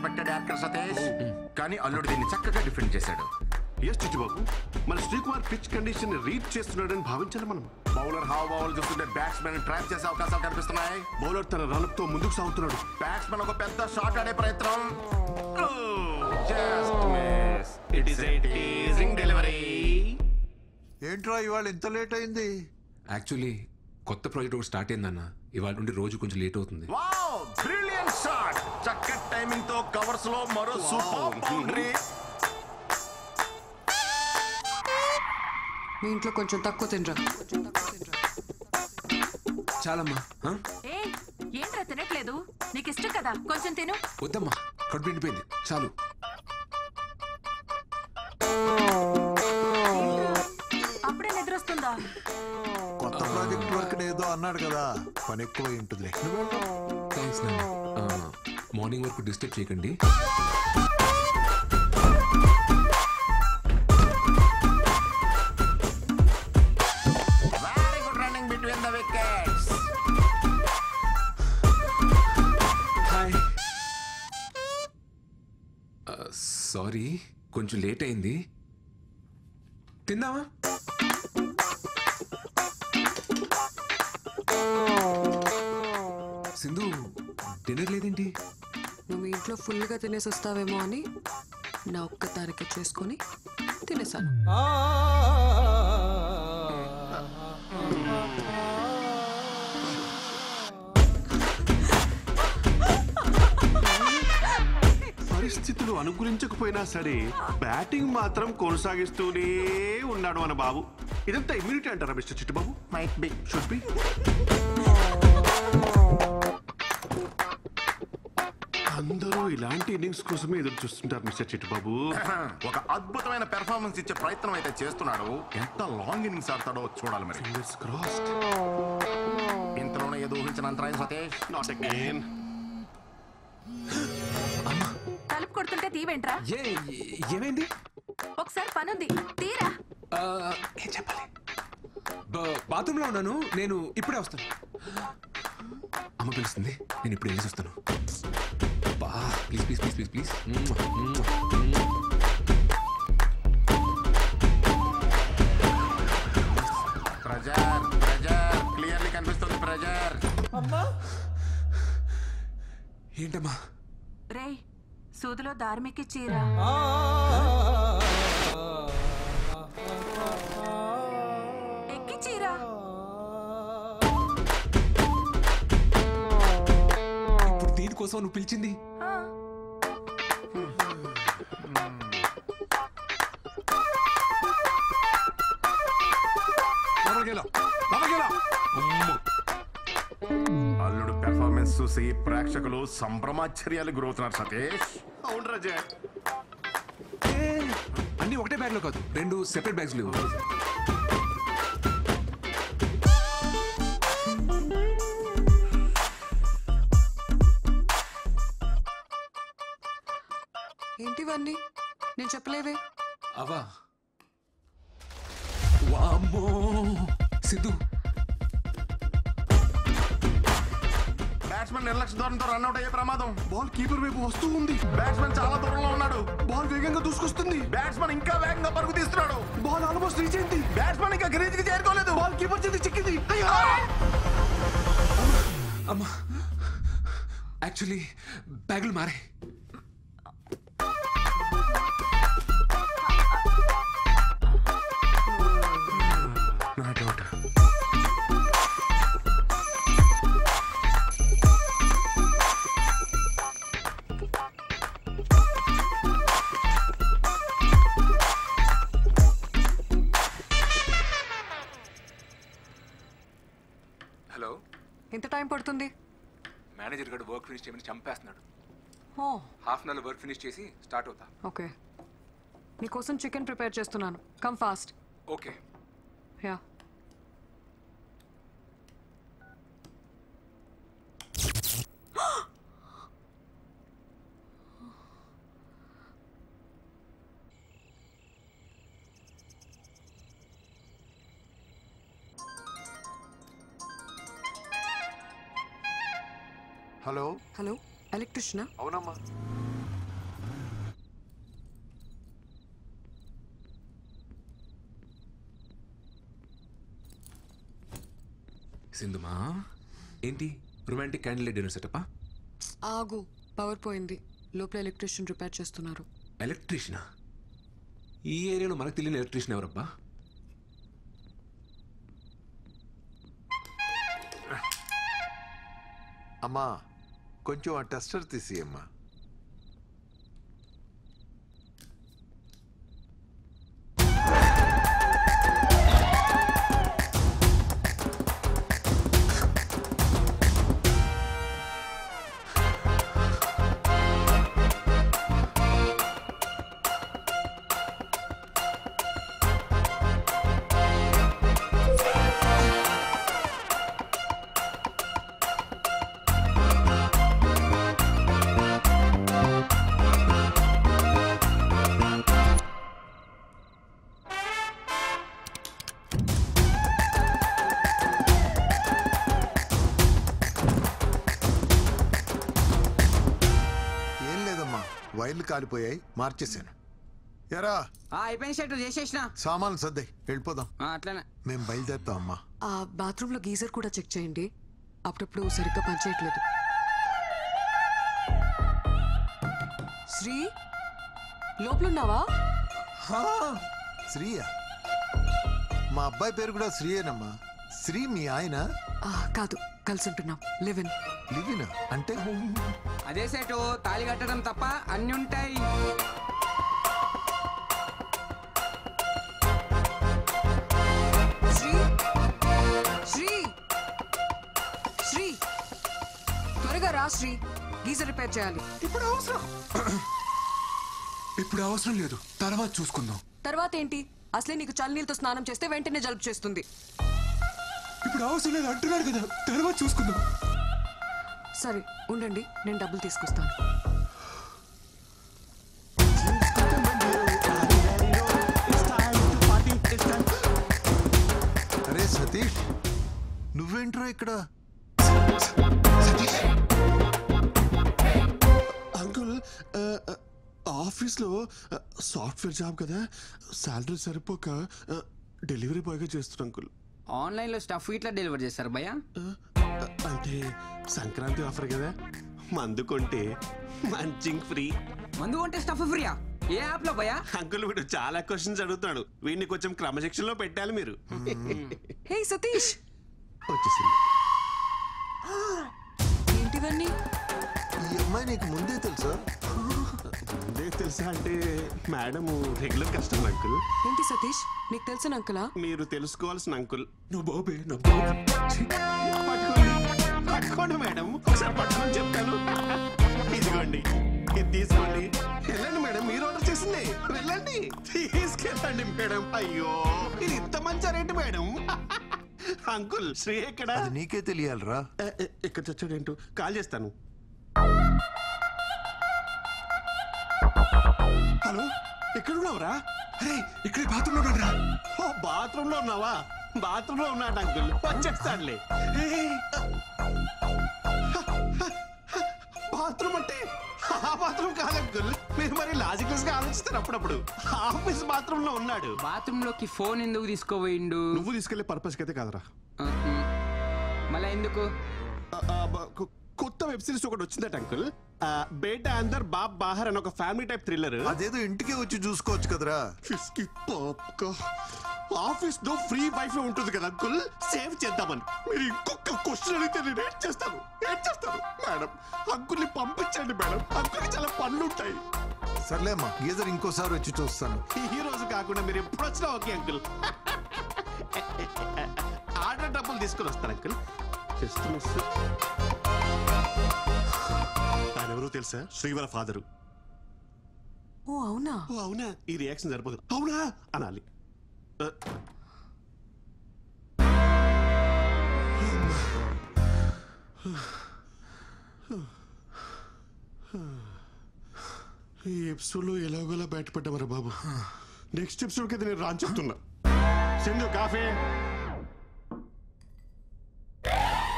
Respected actor Satish, కానీ అల్లుడు దీన్ని చక్కగా డిఫెండ్ చేశాడు. ఎస్ చిట్టుబాబు, మన శ్రీకుమార్ పిచ్ కండిషన్ రీడ్ చేస్తున్నాడని భావించాలి మనం. బౌలర్ హావభావాలు చూస్తుంటే బ్యాట్స్మెన్ ట్రాప్ చేసే అవకాశాలు కనిపిస్తున్నాయి. బౌలర్ తన రన్అప్ తో ముందుకు సాగుతున్నాడు. బ్యాట్స్మెన్ ఒక పెద్ద షాట్ ఆడే ప్రయత్నం. It is a teasing delivery. ఏంట్రా ఇవాళ ఇంత లేట్ అయింది? యాక్చువల్లీ కొత్త ప్రాజెక్ట్ ఒకటి స్టార్ట్ అయిందన్న, ఇవాళ నుండి రోజు కొంచెం లేట్ అవుతుంది. Wow, brilliant shot. చక్కటి టైమింగ్ తో కవర్స్ లో మరో సూపర్ బౌండరీ. మీ ఇంట్లో కొంచెం తక్కువ తినరా. చాలమ్మా. ఏంట్రా తినట్లేదు? నీకు ఇష్టం కదా, కొంచెం తిను. వద్దమ్మా, కడుపు నిండిపోయింది, చాలు. అప్పుడే నిద్రొస్తుందా? కొత్త ప్రాజెక్ట్ వర్క్ ఏదో అన్నాడు కదా, పని ఎక్కువ ఉంటుందిలే. థ్యాంక్స్ నాన్న. మార్నింగ్ వరకు డిస్టర్బ్ చేయకండి. సారీ, కొంచెం లేట్ అయింది. తిందామా? సింధు, డిన్నర్ లేదేంటి? నువ్వు మీ ఇంట్లో ఫుల్గా తినేసి వస్తావేమో అని నా ఒక్క తారీఖు చేసుకొని తినేసాను. పరిస్థితులు అనుకూలించకపోయినా సరే బ్యాటింగ్ మాత్రం కొనసాగిస్తూనే ఉన్నాడు మన బాబు. ఇదంతా ఇమ్యూనిటీ అంటారా mister Chittubabu? Might be, should be. అందరూ ఇలాంటి ఇన్నింగ్స్ కోసమే ఎదురు చూస్తుంటారు మిస్టర్ చిట్టుబాబు. ఒక అద్భుతమైన పెర్ఫార్మెన్స్ ఇచ్చే ప్రయత్నం అయితే చేస్తున్నాడు. ఎంత లాంగ్ ఇన్నింగ్స్ ఆడతాడో చూడాలి మరి. Fingers crossed. ఇంతలోనే ఏదో ఊహించిన అంతరాయం సతీష్. Not again. తలుపు కొడుతుంటే తీవేంట్రా? ఏమైంది? ఒకసారి పనుంది, తీరా. ఏం చెప్పాలి? బాత్రూమ్ లో ఉన్నాను, నేను ఇప్పుడే వస్తాను. అమ్మ పిలుస్తుంది, నేను ఇప్పుడు వెళ్ళేసి వస్తాను. Please please please please please. Pressure pressure clearly కనిపిస్తుంది. ప్రెజర్. ఏంటమ్మా? రే, సూదిలో దార్మికి చీరా. ఎక్కి చీరా. ఇప్పుడు దీనికోసం నువ్వు పిలిచింది? అల్లుడు పెర్ఫార్మెన్స్ చూసి ప్రేక్షకులు సంభ్రమాశ్చర్యాలు గురవుతున్నారు సతీష్. అవును రాజా, అన్ని ఒకటే బ్యాగ్ లో కాదు, 2 సెపరేట్ బ్యాగ్స్ లేవు. ఏంటివన్నీ? నేను చెప్పలేవే. అవా? వామ్మో సిద్ధు, బ్యాట్స్మెన్ నిర్లక్ష్య ధోరణితో రన్అట్ అయ్యే ప్రమాదం. బాల్ కీపర్ వైపు వస్తూ ఉంది. బ్యాట్స్మెన్ చాలా దూరంలో ఉన్నాడు. బాల్ వేగంగా దూసుకొస్తుంది. బ్యాట్స్మెన్ ఇంకా వేగంగా పరుగు తీస్తున్నాడు. బాల్ ఆల్మోస్ట్ రీచ్ అయింది. బ్యాట్స్మెన్ ఇంకా గ్రీజ్ కి చేరుకోలేదు. బాల్ కీపర్ చేతి చిక్కింది. అమ్మా, యాక్చువల్లీ బ్యాగులు మారే. నా డౌట్. హలో, ఎంత టైం పడుతుంది? మేనేజర్ గారు వర్క్ ఫినిష్ చేయమని చంపేస్తున్నాడు. Oh, half an hour work finish చేసి స్టార్ట్ అవుతా. ఓకే. నీకోసం చికెన్ ప్రిపేర్ చేస్తున్నాను. Come fast. Okay. Yeah. Hello hello, ఎలక్ట్రిషియనా? అవునమ్మా. సింధుమా ఏంటి రొమాంటిక్ క్యాండిల్ డిన్నర్ సెటప్పా? ఆగు, పవర్ పోయింది. లోపల ఎలక్ట్రీషియన్ రిపేర్ చేస్తున్నారు. ఎలక్ట్రీషియనా? ఈ ఏరియాలో మనకు తెలియని ఎలక్ట్రీషియన్ ఎవరబ్బా? అమ్మా కొంచెం ఆ టెస్టర్ తీసి అమ్మా. వైర్లు కాలిపోయాయి, మార్చేశాను. ఎరా అయిపోయిన షర్టు చేసేసిన సామాన్లు సర్దాయి, వెళ్ళిపోదాం. అట్లనే మేము బయలుదేరుతాం అమ్మా. ఆ బాత్రూమ్ లో గీజర్ కూడా చెక్ చేయండి, అప్పుడప్పుడు సరిగ్గా పనిచేయట్లేదు. శ్రీ లోపలున్నావా? శ్రీయా? మా అబ్బాయి పేరు కూడా శ్రీయేనమ్మా. శ్రీ మీ ఆయన? కాదు, కలిసి ఉంటున్నాం. లివిన్. లివినా అంటే? అదే సెటు తాళి కట్టడం తప్ప అన్ని ఉంటాయి. శ్రీ శ్రీ శ్రీ త్వరగా రా శ్రీ, గీజర్ రిపేర్ చేయాలి. ఇప్పుడు అవసరం లేదు, తర్వాత చూసుకుందాం. తర్వాత ఏంటి? అసలే నీకు చల్లనీళ్ళతో స్నానం చేస్తే వెంటనే జలుబు చేస్తుంది. ఇప్పుడు అవసరం లేదు అంటున్నాడు కదా, తర్వాత చూసుకుందాం. సరే ఉండండి, నేను డబ్బులు తీసుకొస్తాను. అరే సతీష్, నువ్వేంట్రా ఇక్కడ? అంకుల్ ఆఫీస్లో సాఫ్ట్వేర్ జాబ్ కదా, శాలరీ సరిపోక డెలివరీ బాయ్గా చేస్తున్నా అంకుల్. ఆన్లైన్ లో స్టఫ్ ఇట్లా డెలివర్ చేస్తారు భయ్యా? అంటే సంక్రాంతి ఆఫర్ కదా, మందు కొంటే మంచింగ్ ఫ్రీ. మందు కొంటే స్టఫ్ ఫ్రీయా? ఏ యాప్ లో భయ్యా? అంకుల్ వీడు చాలా క్వశ్చన్స్ అడుగుతాడు, వీడిని కొంచెం క్రమశిక్షణలో పెట్టాలి మీరు. హే సతీష్, వచ్చేసింది. ఏంటివన్నీ? ఈ అమ్మాయి నీకు ముందే తెలుసా? ముందే తెలుసా అంటే మేడం రెగ్యులర్ కస్టమర్ అంకుల్. ఏంటి సతీష్, నీకు తెలిసిన అంకులా? మీరు తెలుసుకోవాల్సిన అంకుల్. నువ్వు బాబే పట్టుకోండి మేడం, ఒకసారి పట్టుకొని చెప్తాను. ఇదిగోండి, ఇది తీసుకోండి. వెళ్ళండి మేడం, మీరు ఆర్డర్ చేసింది. వెళ్ళండి, తీసుకెళ్ళండి మేడం. అయ్యో ఇది ఇంత మంచి రేటు మేడం. అంకుల్ శ్రీ ఎక్కడ? అది నీకే తెలియాలరా. ఇక్కడ చచ్చాడేంటో, కాల్ చేస్తాను. హలో, ఎక్కడున్నావురా? అరే ఇక్కడే బాత్రూంలో ఉన్నాడురా. ఓ బాత్రూమ్ లో ఉన్నావా? బాత్రూమ్ లో ఉన్నాడు అంకుల్, వచ్చేస్తాడులే. బాత్రూమ్ అంటే ఆ బాత్రూమ్ కాదు అంకుల్, మీరు మరి లాజికల్స్ గా ఆలోచిస్తారు అప్పుడప్పుడు. ఆఫీస్ బాత్రూమ్ లో ఉన్నాడు. బాత్రూమ్ లోకి ఫోన్ ఎందుకు తీసుకోపోయిండు? నువ్వు తీసుకెళ్లే పర్పస్ అయితే కాదురా. మళ్ళా ఎందుకు? కొత్త వెబ్ సిరీస్ ఒకటి వచ్చిందట అంకుల్, బేటా అందర్ బాబ్ బాహర్ అని ఒక ఫ్యామిలీ టైప్ థ్రిల్లర్. అదేదో ఇంటికే వచ్చి చూసుకోవచ్చు కదరా. ఆఫీస్ లో ఫ్రీ వైఫై ఉంటుంది కదా అంకుల్, సేవ్ చేద్దామని. మీరు ఇంకొక క్వశ్చన్ అడిగితే నేను ఏం చేస్తాను మేడం. అంకుల్ని పంపించండి మేడం, అంకుల్కి చాలా పనులు ఉంటాయి. సర్లేమ్మా, గీజర్ ఇంకోసారి వచ్చి చూస్తాను. ఈ రోజు కాకుండా మీరు ఎప్పుడు వచ్చినా ఓకే అంకుల్. ఆర్డర్ డబ్బులు తీసుకొని వస్తాను అంకుల్. ఆయన ఎవరో తెలుసా? శ్రీవర ఫాదరు. ఓ అవునా? ఓ అవునా, ఈ రియాక్షన్ సరిపోదు, అవునా అనాలి. ఈ ఎపిసోడ్ లో ఎలాగోలా బయటపడ్డామరా బాబు. నెక్స్ట్ ఎపిసోడ్ కి నేను రాని చెప్తున్నా. సింధు కాఫీ.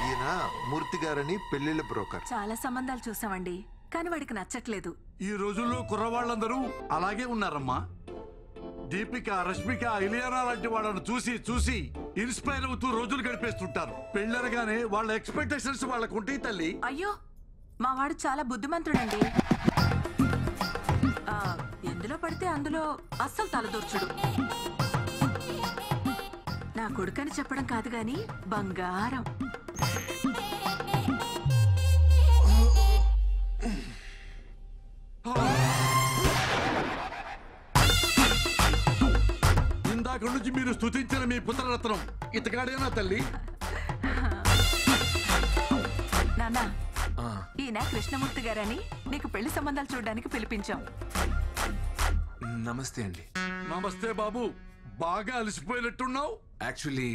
ఈయన మూర్తి గారని పెళ్లిళ్ళ బ్రోకర్. చాలా సంబంధాలు చూసామండి, కానీ వాడికి నచ్చట్లేదు. ఈ రోజుల్లో కుర్రవాళ్ళందరూ అలాగే ఉన్నారమ్మా. దీపిక, రష్మిక, ఇలియానా లాంటి వాళ్ళను చూసి చూసి ఇన్స్పైర్ అవుతూ రోజులు గడిపేస్తుంటారు. పెళ్ళనగానే వాళ్ళ ఎక్స్పెక్టేషన్స్ వాళ్ళకు ఉంటాయి తల్లి. అయ్యో మా వాడు చాలా బుద్ధిమంతుడండి. ఎందులో పడితే అందులో అస్సలు తలదూర్చుడు. నా కొడుకని చెప్పడం కాదు గాని బంగారం. ఇందాక నుంచి మీరు స్తుతించిన మీ పుత్రరత్నం ఇతగాడేనా తల్లి? నాన్న ఈయన కృష్ణమూర్తి గారని నీకు పెళ్లి సంబంధాలు చూడడానికి పిలిపించాం. నమస్తే అండి. నమస్తే బాబు, బాగా అలసిపోయినట్టున్నావు. యాక్చువల్లీ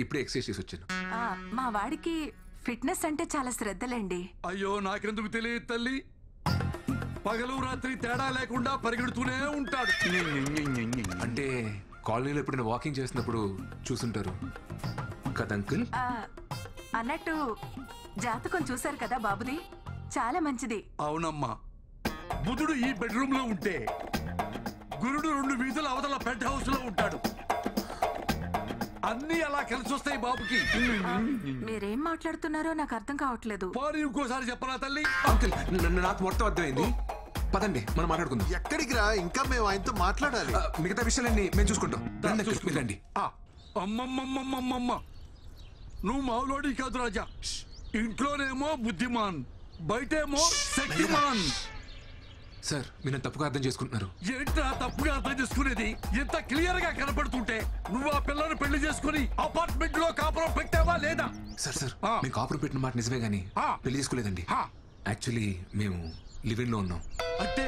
ఇప్పుడే ఎక్సర్సైజ్ చేసి వచ్చాను. మా వాడికి ఫిట్నెస్ అంటే చాలా శ్రద్ధలేండి. అయ్యో నాకెందుకు తెలియదు తల్లి, పగలు రాత్రి తేడా లేకుండా పరిగెడుతూనే ఉంటాడు. అంటే కాలనీలో ఎప్పుడైనా వాకింగ్ చేసినప్పుడు చూసుంటారు కదా అంకుల్. అన్నట్టు జాతకం చూశారు కదా బాబుది, చాలా మంచిది. అవునమ్మా, బుధుడు ఈ బెడ్రూమ్ లో ఉంటే గురుడు 2 వీధుల అవతల పెంట్ హౌస్ లో ఉంటాడు. అన్ని అలా కలిసి వస్తాయి బాబుకి. మీరేం మాట్లాడుతున్నారో నాకు అర్థం కావట్లేదు. పోనీ ఇంకోసారి చెప్పరా తల్లి? అంకుల్ నాకు మొత్తం అర్థమైంది. పదండి మనం మాట్లాడుకుందాం. ఎక్కడికి రా, ఇంకా మేము ఆయనతో మాట్లాడాలి. మిగతా విషయాలన్నీ మేము చూసుకుంటాం. రండి. అమ్మమ్మమ్మమ్మమ్మ, నువ్వు మావులోడి కాదు రాజా. ఇంట్లోనేమో బుద్ధిమాన్, బయటేమో శక్తిమాన్. సార్ మీరు తప్పుగా అర్థం చేసుకుంటున్నారు. ఏంట్రా తప్పుగా అర్థం చేసుకునేది? ఎంత క్లియర్ గా కనపడుతుంటే నువ్వు ఆ పిల్లని పెళ్లి చేసుకుని అపార్ట్మెంట్ లో కాపురం పెట్టావా లేదా? సార్ మేము కాపురం పెట్టిన మాట నిజమే గానీ పెళ్లి చేసుకోలేదండి. యాక్చువల్లీ మేము లివింగ్ లో ఉన్నాం. అంటే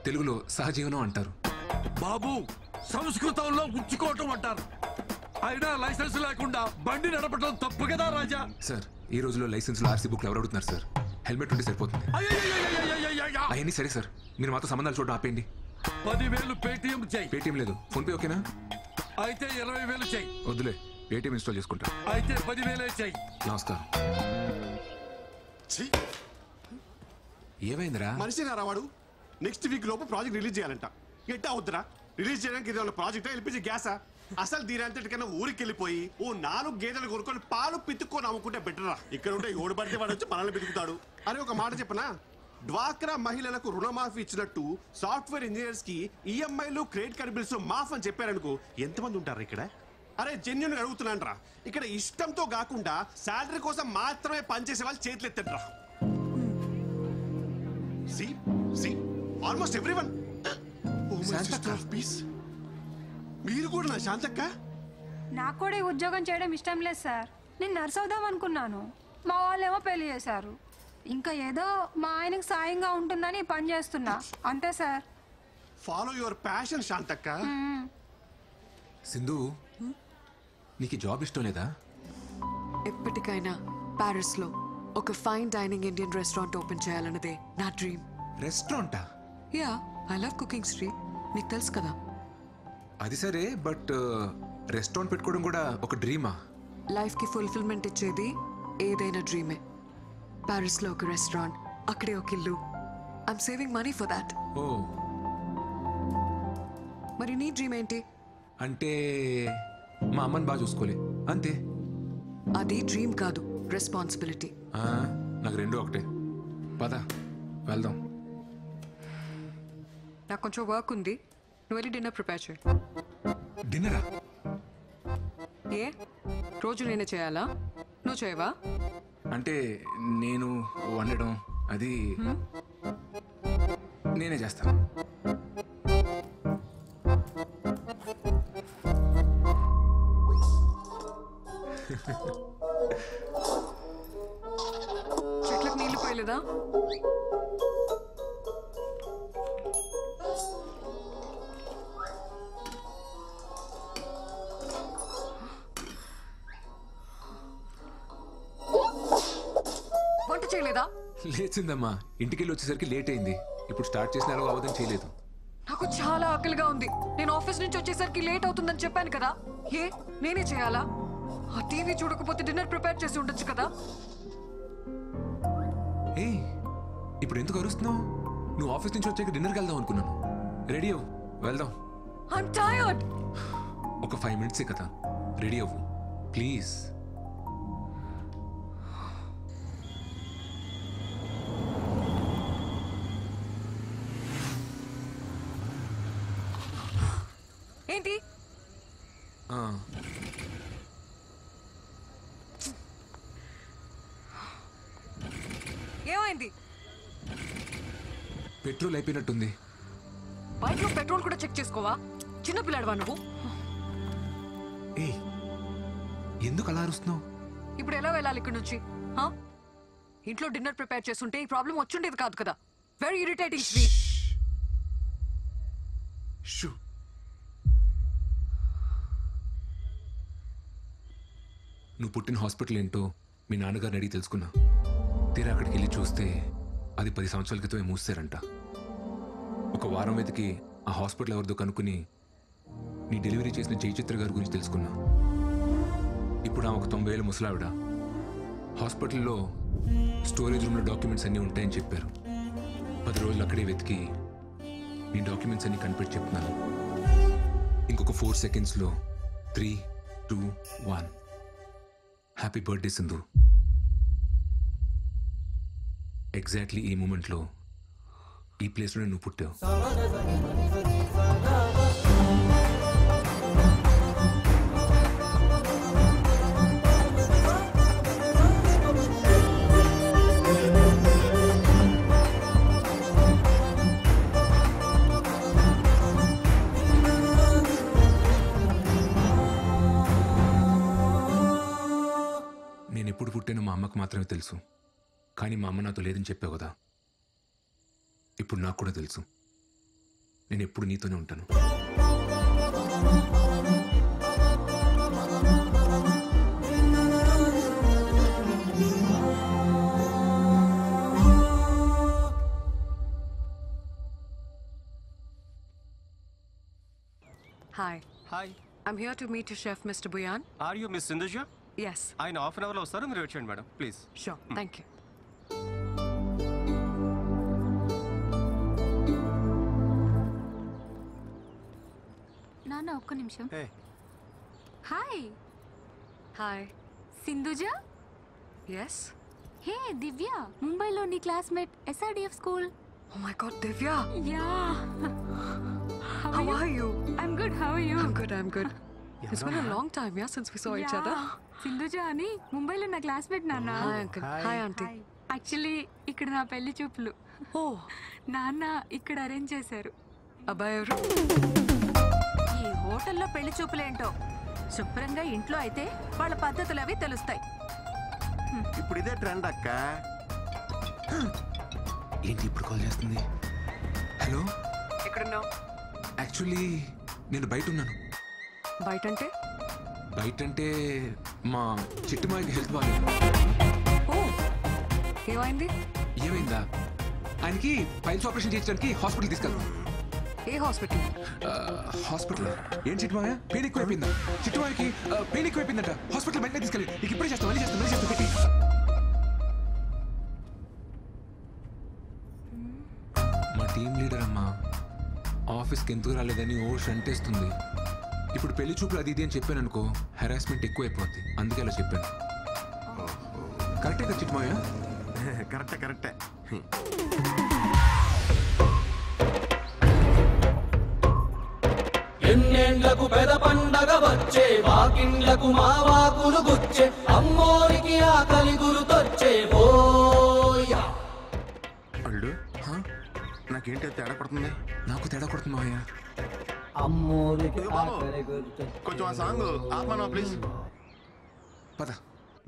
తెలుగులో సహజీవనం అంటారు. బాబు, సంస్కృతంలో ఉంచుకోవటం అంటారు. అయినా లైసెన్స్ లేకుండా బండి నడపడం తప్పు కదా రాజా? సార్ ఈ రోజులో లైసెన్స్ లో ఆర్సీ బుక్ ఎవరు అడుగుతున్నారు సార్? హెల్మెట్ ఉంటే సరిపోతుంది. అవన్నీ సరే సార్, మీరు మాతో సంబంధాలు చూడడం ఆపేయండి. 10,000 పేటిఎం చెయ్యి. పేటిఎం లేదు, ఫోన్ పే ఓకేనా? అయితే 20,000 చెయ్యి. వద్దులే, పేటిఎం ఇన్స్టాల్ చేసుకుంటా. అయితే 10,000 చెయ్యి. నమస్కారం. ఏమైందిరా? మనిషి రావాడు నెక్స్ట్ వీక్ లోపు ప్రాజెక్ట్ రిలీజ్ చేయాలంట. ఎట్టా అవుతురా? రిలీజ్ చేయడానికి ఇది ప్రాజెక్ట్ ఎల్పిజి గ్యాసా? అసలు దీనంతటికన్నా ఊరికి వెళ్ళిపోయి ఓ 4 గేదెలు కొనుక్కొని పాలు పితుక్కొని అమ్ముకుంటే బెటరా. ఇక్కడ ఉంటే ఓడి పడితే వాడు వచ్చి మనల్ని పితుకుతాడు. అని ఒక మాట చెప్పనా, డ్వాక్రా మహిళలకు రుణమాఫీ ఇచ్చినట్టు సాఫ్ట్వేర్ ఇంజనీర్స్ కి ఈఎంఐలు క్రెడిట్ కార్డ్ బిల్స్ మాఫ్ అని చెప్పారనుకో, ఎంతమంది ఉంటారు ఇక్కడ? అరే జెన్యున్ అడుగుతున్నాను రా, ఇక్కడ ఇష్టంతో కాకుండా శాలరీ కోసం మాత్రమే పనిచేసే వాళ్ళు చేతులు ఎత్తండి రా. Almost everyone. మీరు కూడా నా శాంతక్క? నాకు కూడా ఈ ఉద్యోగం చేయడం ఇష్టం లేదు సార్. నేను నర్స్ అవుదాం అనుకున్నాను, మా వాళ్ళేమో పెళ్లి చేశారు. ఇంకా ఏదో మా ఆయనకు సాయంగా ఉంటుందని పని చేస్తున్నా అంతే సార్. ఫాలో యువర్ ప్యాషన్ శాంతక్క. సింధు, నీకు జాబ్ ఇష్టం లేదా? ఎప్పటికైనా ప్యారిస్ లో ఒక fine dining Indian restaurant open చేయాలన్నదే నా డ్రీమ్. రెస్టారెంటా? Yeah, I love cooking Sri, నీకు తెలుసు కదా. అది సరే, బట్ రెస్టారెంట్ పెట్టుకోవడం కూడా ఒక డ్రీమా? లైఫ్ కి ఫుల్ఫిల్మెంట్ ఇచ్చేది ఏదైనా డ్రీమే. ప్యారిస్ లో ఒక రెస్టారెంట్, అక్కడే ఒక ఇల్లు. I'm saving money for that. Oh, మరి నీ డ్రీమ్ ఏంటి? అంటే మా అమ్మని బాగా చూసుకోలే అంతే. అది డ్రీమ్ కాదు, రెస్పాన్సిబిలిటీ. నాకు రెండు ఒకటే. పద వెళ్దాం. నాకు కొంచెం వర్క్ ఉంది, నువ్వు వెళ్ళి డిన్నర్ ప్రిపేర్ చేయి. డిన్నరా? ఏ రోజు నేనే చేయాలా? నువ్వు చేయవా? అంటే నేను వండడం అది నేనే చేస్తాను. చెట్లకు నీళ్లు పోయలేదా? వంట చేయలేదా? లేచిందమ్మా, ఇంటికెళ్ళి వచ్చేసరికి లేట్ అయింది. ఇప్పుడు స్టార్ట్ చేసిన అవధం చేయలేదు. నాకు చాలా ఆకలిగా ఉంది. నేను ఆఫీస్ నుంచి వచ్చేసరికి లేట్ అవుతుందని చెప్పాను కదా. ఏ నేనే చేయాలా? ఆ టీవీ చూడకపోతే డిన్నర్ ప్రిపేర్ చేసి ఉండొచ్చు కదా. ఏ ఇప్పుడు ఎందుకు అరుస్తున్నావు? నువ్వు ఆఫీస్ నుంచి వచ్చాక డిన్నర్కి వెళ్దాం అనుకున్నాను. రెడీ అవ్వు, వెళ్దాం. I'm tired. ఒక 5 minutes కదా. రెడీ అవ్వు ప్లీజ్. ఏంటి ఏమైంది? పెట్రోల్ అయిపోయినట్టుంది. బైక్ లో పెట్రోల్ కూడా చెక్ చేసుకోవా? చిన్న పిల్లాడువా నువ్వు? ఏయ్ ఎందుకు అలా అరుస్తున్నావు? ఇప్పుడు ఎలా వెళ్ళాలి ఇక్కడ నుంచి? ఇంట్లో డిన్నర్ ప్రిపేర్ చేస్తుంటే ఈ ప్రాబ్లం వచ్చుండేది కాదు కదా. Very irritating. షూ నువ్వు పుట్టిన హాస్పిటల్ ఏంటో మీ నాన్నగారిని అడిగి తెలుసుకున్నా. తీరా అక్కడికి వెళ్ళి చూస్తే అది 10 సంవత్సరాల క్రితమే మూసారంట. ఒక వారం వెతికి ఆ హాస్పిటల్ ఎవరిదో కనుక్కుని నీ డెలివరీ చేసిన జయచిత్ర గారి గురించి తెలుసుకున్నా. ఇప్పుడు ఆమె ఒక 90 ఏళ్ళ ముసలావిడ. హాస్పిటల్లో స్టోరేజ్ రూమ్లో డాక్యుమెంట్స్ అన్నీ ఉంటాయని చెప్పారు. 10 రోజులు అక్కడే వెతికి నీ డాక్యుమెంట్స్ అన్నీ కనిపెట్టి చెప్తున్నాను. ఇంకొక 4 సెకండ్స్లో 3, 2, 1 హ్యాపీ బర్త్డే సింధు. ఎగ్జాక్ట్లీ ఈ మూమెంట్లో ఈ ప్లేస్లోనే నువ్వు పుట్టావు. నేను ఎప్పుడు పుట్టానో మా అమ్మకు మాత్రమే తెలుసు. కానీ మా అమ్మ నాతో లేదని చెప్పావు కదా. ఇప్పుడు నాకు కూడా తెలుసు. నేను ఎప్పుడు నీతోనే ఉంటాను. Hi. Hi. I'm here to meet your chef, Mr. Buyan. Are you Miss Sindhuja? Yes. ఆయన హాఫ్ అన్ అవర్లో వస్తారు, మీరు వచ్చేయండి madam please. Sure. Thank you. నాన్న ఒక్క నిమిషం. Hey hi Hi. Sindhuja. Yes. హే దివ్య, ముంబైలో నీ classmate SRDF school. Oh my God, Divya. Yeah. How are you? I'm good. How are you? I'm good. I'm good. It's been a long time, yeah, since we saw each other. Sindhuja అని ముంబైలో నా classmate నాన్న. Hi, uncle. Hi, auntie. Actually ఇక్కడ నా పెళ్లి చూపులు. Oh, నాన్న ఇక్కడ అరేంజ్ చేశారు. అబ్బాయి ఎవరు? ఈ హోటల్లో పెళ్లి చూపులేంటో, శుభ్రంగా ఇంట్లో అయితే వాళ్ళ పద్ధతులు అవి తెలుస్తాయి. ఇప్పుడు ఇదే ట్రెండ్ అక్క. ఏంటి ఇప్పుడు కాల్ చేస్తుంది? హలో, ఎక్కడున్నావు? యాక్చువల్లీ నేను బయట ఉన్నాను. బయట అంటే మా చిట్టుమాయికి హెల్త్ బాగాలేదు. ఓ, ఏమైంది? ఏమైందా? ఆయనకి పైల్స్ ఆపరేషన్ చేయించడానికి హాస్పిటల్ తీసుకెళ్తాం. ఏ హాస్పిటల్? హాస్పిటల్ ఏం చిట్టుమాయ? పెయిన్ ఎక్కువైపోయిందా? చిట్టుమాయకి పెయిన్ ఎక్కువైపోయిందట. హాస్పిటల్ బయటనే తీసుకెళ్ళి నీకు ఇప్పుడే చేస్తాం. మళ్ళీ చేస్తాం పెట్టి. మా టీం లీడర్ అమ్మా ఆఫీస్కి ఎందుకు రాలేదని ఓ షంటేస్తుంది. ఇప్పుడు పెళ్లి చూపులు అది ఇది అని చెప్పాను అనుకో, హెరాస్మెంట్ ఎక్కువైపోద్ది. అందుకే అలా చెప్పాను. కరెక్టే కదా చిట్టుమాయ? కరెక్టే. ఎన్నేళ్లకు పెద పండగ వచ్చే, వాకిండ్లకు మా వాకులు గుచ్చే, అమ్మోరికి ఆకలి గురుతొచ్చే. బోయా అల్లుడు, నాకేంటి తేడా పడుతుంది? నాకు తేడా కొడుతుంది మావయ్య. అమ్మోరికి బాబు, ఆకలి గురుతొచ్చే. కొంచెం ఆ సాంగ్ ఆపమా ప్లీజ్. పద.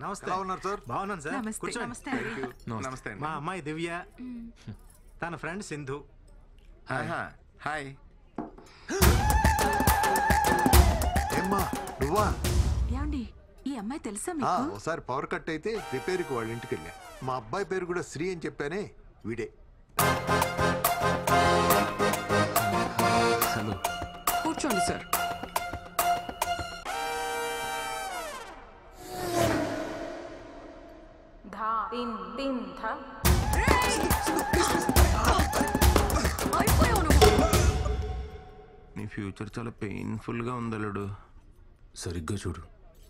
నమస్తే. బాగున్నారు సార్? బాగున్నాను సార్. నమస్తే. కూర్చోండి. నమస్తే. నమస్తే అండి. మా అమ్మాయి దివ్య, తన ఫ్రెండ్ సింధు. హాయ్. ఏమ్మా నువ్వా? ఏమండి, ఈ అమ్మాయి తెలుసా మీకు? ఒకసారి పవర్ కట్ అయితే రిపేర్కి వాళ్ళ ఇంటికి వెళ్ళా. మా అబ్బాయి పేరు కూడా శ్రీ అని చెప్పానే, వీడే. హలో, కూర్చోండి సార్. అయిపోయావు నువ్వు. నీ ఫ్యూచర్ చాలా పెయిన్ఫుల్ గా ఉంది అల్లుడు. సరిగ్గా చూడు.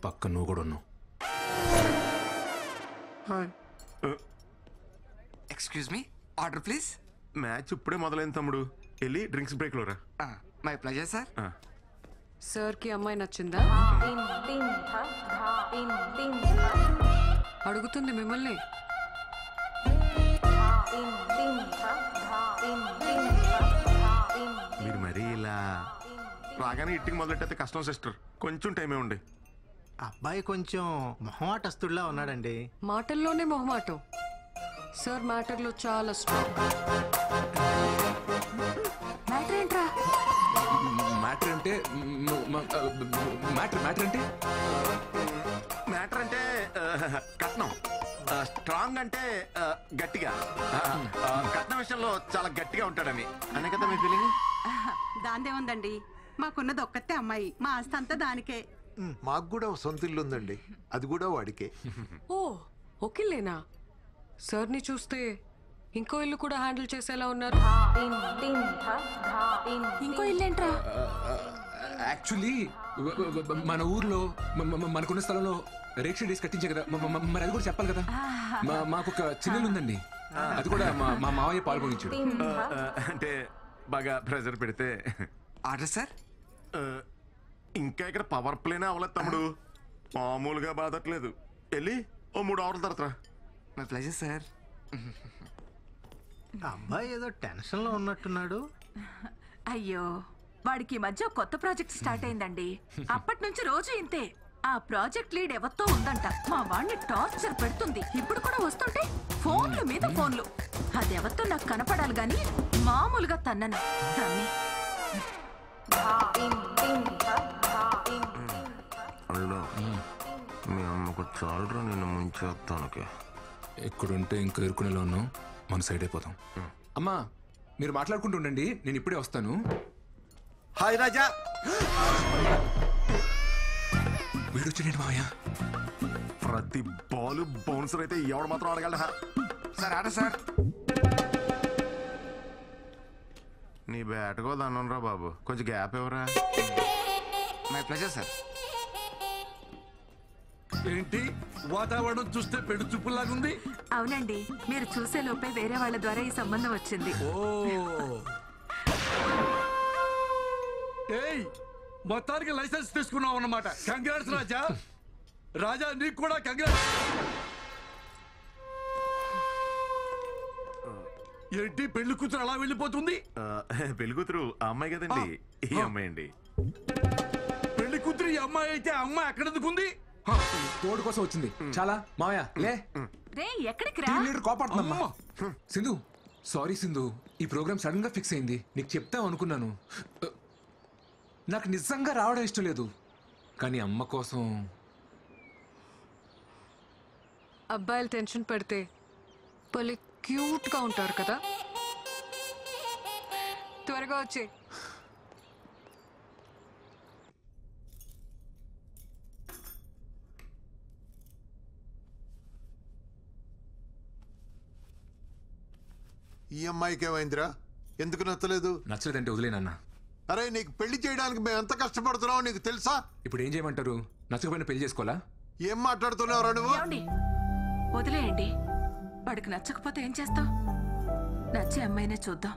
పక్క నువ్వు కూడా ఉన్నావు. Excuse me, order please. Match ఇప్పుడే మొదలైంది తమ్ముడు, వెళ్ళి డ్రింక్స్ బ్రేక్ లో రా. My pleasure sir. సార్ కి అమ్మాయి నచ్చిందా? అడుగుతుంది మిమ్మల్ని. మీరు మరీ ఇలా రాగానే ఇట్టింగ్ మొదలెట్టయితే కష్టం సిస్టర్, కొంచెం టైమే ఉండే. అబ్బాయి కొంచెం మొహమాటస్తుడిలా ఉన్నాడండి. మాటల్లోనే మొహమాటం. సార్ మ్యాటర్లో చాలా స్ట్రాంగ్. మ్యాటర్ ఏంట్రా? మ్యాటర్ అంటే మ్యాటర్ అంటే మ్యాటర్ అంటే కట్నం, స్ట్రాంగ్ అంటే గట్టిగా. కట్నం విషయంలో చాలా గట్టిగా ఉంటాడని అనే కదా మీ ఫీలింగ్. దాందేముందండి, మాకున్నది ఒక్కతే అమ్మాయి, మా ఆస్తి అంతా దానికే. మాకు కూడా సొంత ఇల్లు ఉందండి, అది కూడా వాడికే. ఓ ఓకేలేనా? సార్ని చూస్తే ఇంకో ఇల్లు కూడా హ్యాండిల్ చేసేలా ఉన్నారు. ఇంకో ఇల్లేంట్రా? యాక్చువల్లీ మన ఊర్లో మనకున్న స్థలంలో రేక్ష డేస్ కట్టించే కదా, మరి అది కూడా చెప్పాలి కదా. మాకు ఒక చిన్నలు ఉందండి, అది కూడా మా మావయ్య పాల్గొనించాడు. అంటే బాగా ప్రెజర్ పెడితే. Order sir. ఇంకా ఇక్కడ పవర్ ప్లేనే అవ్వలేదు తమ్ముడు, మామూలుగా బాధట్లేదు. వెళ్ళి ఓ 3 అవర్ల తర్వాత. My pleasure sir. అబ్బాయి ఏదో టెన్షన్ లో ఉన్నట్టున్నాడు. అయ్యో, వాడికి ఈ మధ్య కొత్త ప్రాజెక్ట్ స్టార్ట్ అయిందండి. అప్పటి నుంచి రోజు ఇంతే. ఆ ప్రాజెక్ట్ లీడ్ ఎవరితో ఉందంట, మా వాడిని టార్చర్ పెడుతుంది. ఇప్పుడు కూడా వస్తుంటే ఫోన్లు మీద ఫోన్లు. అది ఎవరితో నాకు కనపడాలి గాని మామూలుగా తన్నను దాన్ని. మీ అమ్మకు చాలరా నేను ముంచేస్తాను. ఎక్కడుంటే ఇంకా ఎరుకునేలా ఉన్నాం, మన సైడ్ అయిపోతాం. అమ్మా మీరు మాట్లాడుకుంటూ ఉండండి, నేను ఇప్పుడే వస్తాను. హాయ్ రాజా. వీడు వచ్చిండి మావయ్య. ప్రతి బాల్ బౌన్సర్ అయితే ఎవడు మాత్రం ఆడగలరా? Sir order sir. నీ బ్యాట్కో దన్నం రా బాబు, కొంచెం గ్యాప్ ఇవ్వరా. My pleasure sir. ఏంటి వాతావరణం చూస్తే పెడు చూపులాగుంది? అవునండి, మీరు చూసే లోపే వేరే వాళ్ళ ద్వారా ఈ సంబంధం వచ్చింది. ఓ ఏయ్, మొత్తానికి లైసెన్స్ తీసుకున్నావు అన్నమాట. కంగ్రాట్స్ రాజా. రాజా నీకు కూడా కంగ్రాట్స్. ఏంటి పెళ్లి కూతురు అలా వెళ్ళిపోతుంది? పెళ్లి కూతురు ఆ అమ్మాయి కదండి, ఈ అమ్మాయి అండి. పెళ్లి కూతురు ఈ అమ్మాయి అయితే ఆ అమ్మాయి ఎక్కడ ఎందుకుంది? తోడు కోసం వచ్చింది. చాలా మావయ్య లే. రే ఎక్కడికి రా? టీమ్ లీడర్ కోపడుతుందమ్మా. సింధు సారీ సింధు, ఈ ప్రోగ్రామ్ సడన్ గా ఫిక్స్ అయింది. నీకు చెప్తాం అనుకున్నాను. నాకు నిజంగా రావడం ఇష్టం లేదు, కానీ అమ్మ కోసం. అబ్బాయిలు టెన్షన్ పెడితే భలే క్యూట్ గా ఉంటారు కదా. త్వరగా వచ్చే. ఈ అమ్మాయికి ఏమైందిరా? ఎందుకు నచ్చలేదు? నచ్చలేదంటే వదిలేనన్నా. అరే నీకు పెళ్లి చేయడానికి మేము ఎంత కష్టపడుతున్నావు నీకు తెలుసా? ఇప్పుడు ఏం చేయమంటారు? నచ్చకపోయినా పెళ్లి చేసుకోవాలా? ఏం మాట్లాడుతున్నావురా నువ్వు? వదిలేయండి, వాడికి నచ్చకపోతే ఏం చేస్తావు? నచ్చే అమ్మాయినే చూద్దాం.